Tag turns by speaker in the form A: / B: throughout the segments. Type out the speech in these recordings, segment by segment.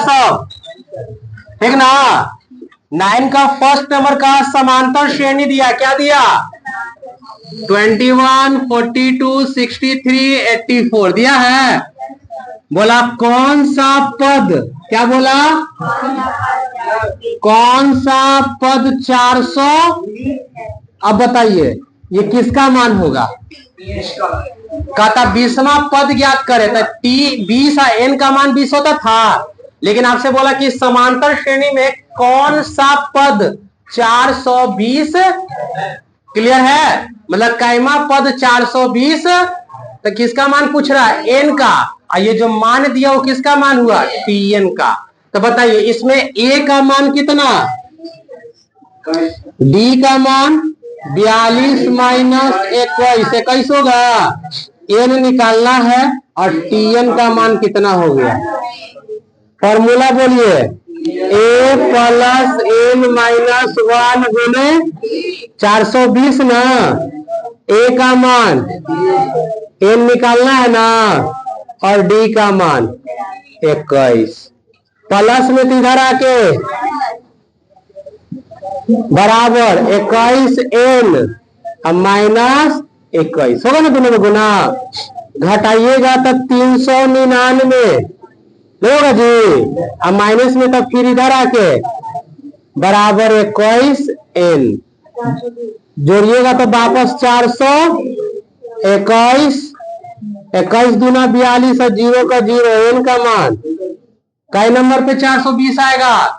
A: सब, ठीक ना। 9 का फर्स्ट नंबर का समांतर श्रेणी दिया, क्या दिया? 21, 42, 63, 84 दिया है। बोला कौन सा पद, क्या बोला? कौन सा पद 400? अब बताइए ये किसका मान होगा? कहता 20वां पद ज्ञात करे, तो टी 20 एन का मान 20 होता था, लेकिन आपसे बोला कि समांतर श्रेणी में कौन सा पद 420? क्लियर है? मतलब कैमा पद 420, तो किसका मान पूछ रहा है? एन का। और ये जो मान दिया वो किसका मान हुआ? टी एन का। तो बताइए इसमें ए का मान कितना? डी का मान 42 माइनस 21, 21 होगा। एन निकालना है और टी एन का मान कितना हो गया? फॉर्मूला बोलिए, ए प्लस एन माइनस 1 गुने 420 ना। ए का मान एन निकालना है ना, और डी का मान 21, प्लस में तो इधर आके बराबर 21 एन और माइनस 21 होगा ना, दोनों में गुना। घटाइएगा तो 399 होगा जी, और माइनस में तो फिर इधर आके बराबर 21 एन, जोड़िएगा तो वापस 421, 21 दूना 42 और 0 का 0, एन का मान कई नंबर पे 420 आएगा?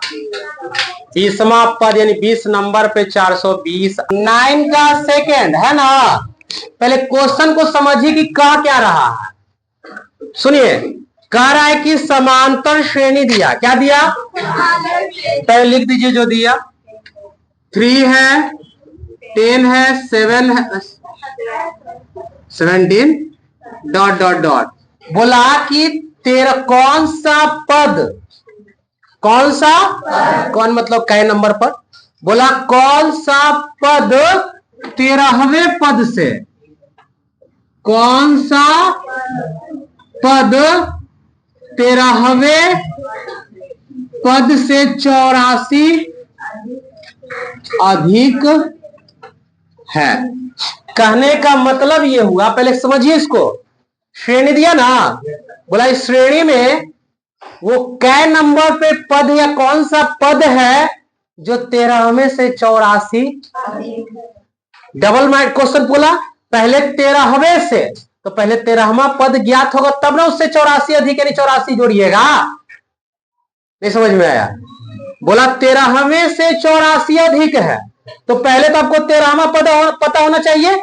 A: 20वां पद यानी 20 नंबर पे 420। 9 का सेकंड है ना। पहले क्वेश्चन को समझिए कि कह क्या रहा है। सुनिए, कह रहा है कि समांतर श्रेणी दिया, क्या दिया? पहले लिख दीजिए जो दिया। 3 है, 10 है, 7 है, 17 डॉट डॉट डॉट। बोला कि तेरा कौन सा पद, कौन सा? कौन मतलब कै नंबर पर? बोला कौन सा पद 13वें पद से, कौन सा पद 13वें पद से 84 अधिक है। कहने का मतलब ये हुआ, पहले समझिए इसको। श्रेणी दिया ना, बोला इस श्रेणी में वो कै नंबर पे पद या कौन सा पद है जो 13वें से 84 डबल माइंड क्वेश्चन बोला। पहले 13वें से, तो पहले 13वां पद ज्ञात होगा तब ना उससे 84 अधिक यानी 84 जोड़िएगा। नहीं समझ में आया? बोला 13वें से 84 अधिक है, तो पहले तो आपको 13वां पद पता होना चाहिए,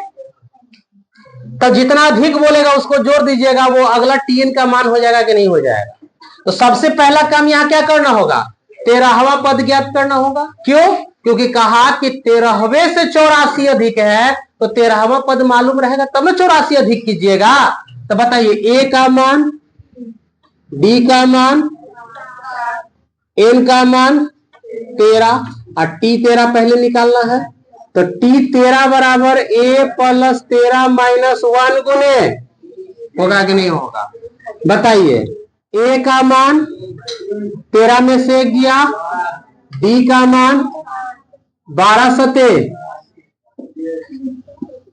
A: तब जितना अधिक बोलेगा उसको जोड़ दीजिएगा, वो अगला टीएन का मान हो जाएगा कि नहीं हो जाएगा। तो सबसे पहला काम यहाँ क्या करना होगा? 13वां पद ज्ञात करना होगा। क्यों? क्योंकि कहा कि 13वें से 84 अधिक है, तो 13वां पद मालूम रहेगा तब ना 84 अधिक कीजिएगा। तो बताइए ए का मान, डी का मान, एन का मान 13 और टी 13 पहले निकालना है। तो टी 13 बराबर ए प्लस 13 माइनस 1 गुने, होगा कि नहीं होगा? बताइए ए का मान 13 में से गया, डी का मान 12 सते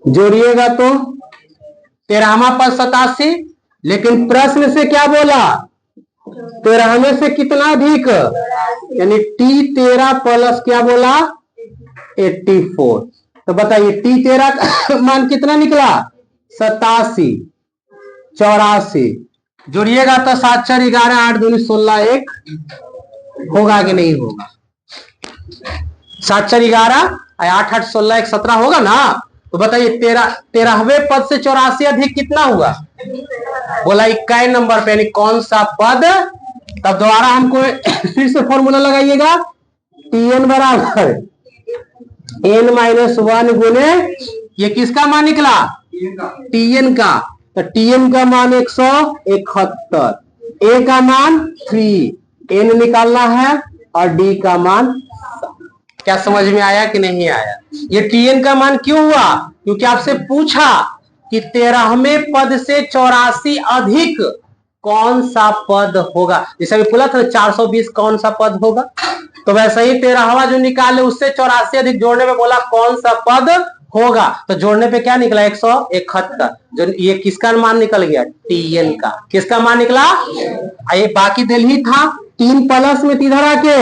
A: जोड़िएगा तो 13वां पद 87, लेकिन प्रश्न से क्या बोला? 13वें से कितना अधिक, यानी टी 13 प्लस क्या बोला? 84। तो बताइए टी 13 का मान कितना निकला? 87, 84 जोड़िएगा तो 7 4 11 8 2 16 1 होगा कि नहीं होगा? 7 4 11 8 8 16 1 17 होगा ना। तो बताइए 13वें पद से 84 अधिक कितना हुआ? बोला 21 नंबर पे, यानी कौन सा पद? तब दोबारा हमको फिर से फॉर्मूला लगाइएगा, टीएन बराबर एन माइनस 1 गुने, ये किसका मान निकला? टीएन का। तो टीएन का मान 171, ए का मान 3, एन निकालना है और डी का मान। क्या समझ में आया कि नहीं आया? ये टीएन का मान क्यों हुआ? क्योंकि आपसे पूछा कि 13वें पद से 84 अधिक कौन सा पद होगा। जैसे अभी बोला था 420 कौन सा पद होगा, तो वैसे ही 13वां जो निकाले उससे 84 अधिक जोड़ने में बोला कौन सा पद होगा, तो जोड़ने पे क्या निकला 171। जो ये किसका मान निकल गया, टीएन का। किसका मान निकला, ये बाकी दिल ही था 3 प्लस में इधर आके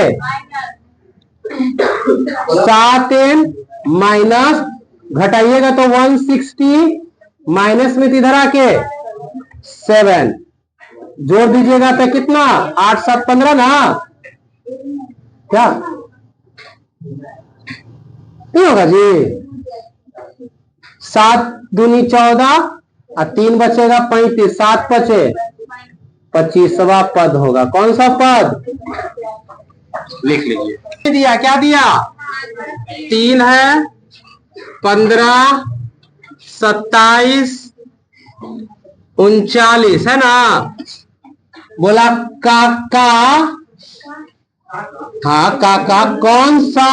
A: 7n माइनस घटाइएगा तो 160 माइनस में इधर आके 7 जोड़ दीजिएगा तो कितना 8 7 15 ना, क्या नहीं होगा जी। 7 दूनी 14 और 3 बचेगा 35, 7 बचे 25वां पद होगा। कौन सा पद, लिख लीजिए। दिया क्या दिया, 3 है 15 27 39 है ना। बोला काका, हाँ काका कौन सा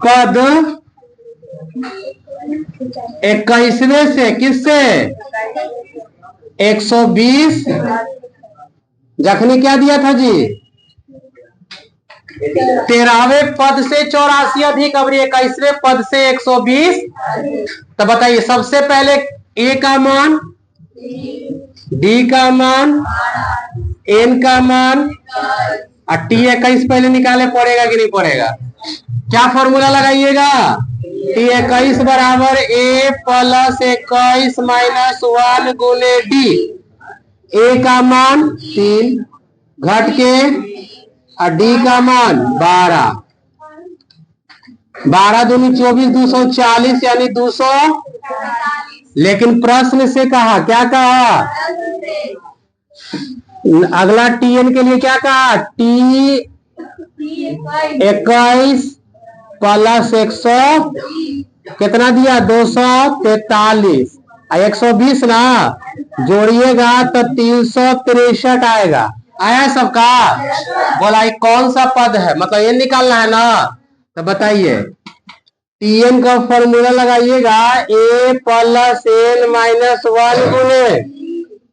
A: पद 21वें से किससे 120 जखनी क्या दिया था जी 13वें पद से 84 अधिक अब 21वें पद से 120। तो बताइए सबसे पहले ए का मान, डी का मान, एन का मान और टी 21 पहले निकाले, पड़ेगा कि नहीं पड़ेगा। क्या फॉर्मूला लगाइएगा, टी 21 बराबर ए प्लस 21 माइनस 1 गुने डी। ए का मान 3 घट के और डी का मान 12, 12 दूनी 24 240 यानी 200। लेकिन प्रश्न से कहा, क्या कहा, अगला टीएन के लिए क्या कहा, टी 21 प्लस 100 कितना दिया 243 और 120 ना जोड़िएगा तो 363 आएगा। आया सबका, बोला ये कौन सा पद है, मतलब ये निकालना है ना। तो बताइए टीएन का फॉर्मूला लगाइएगा ए प्लस एन माइनस 1 गुने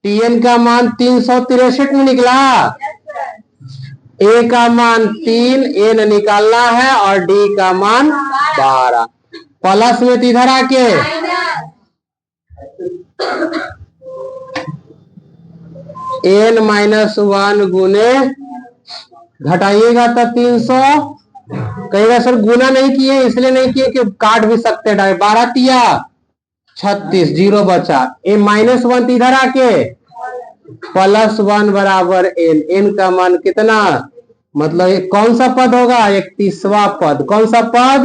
A: टीएन का मान 363 में निकला, ए का मान 3 एन निकालना है और डी का मान 12 प्लस में इधर आके एन माइनस 1 गुने घटाइएगा तो 300। कहेगा सर गुना नहीं किए, इसलिए नहीं किए कि काट भी सकते हैं। 12 तिया 36 जीरो बचा, ए माइनस 1 इधर आके प्लस 1 बराबर एन। एन का मान कितना, मतलब ये कौन सा पद होगा 31वां पद। कौन सा पद,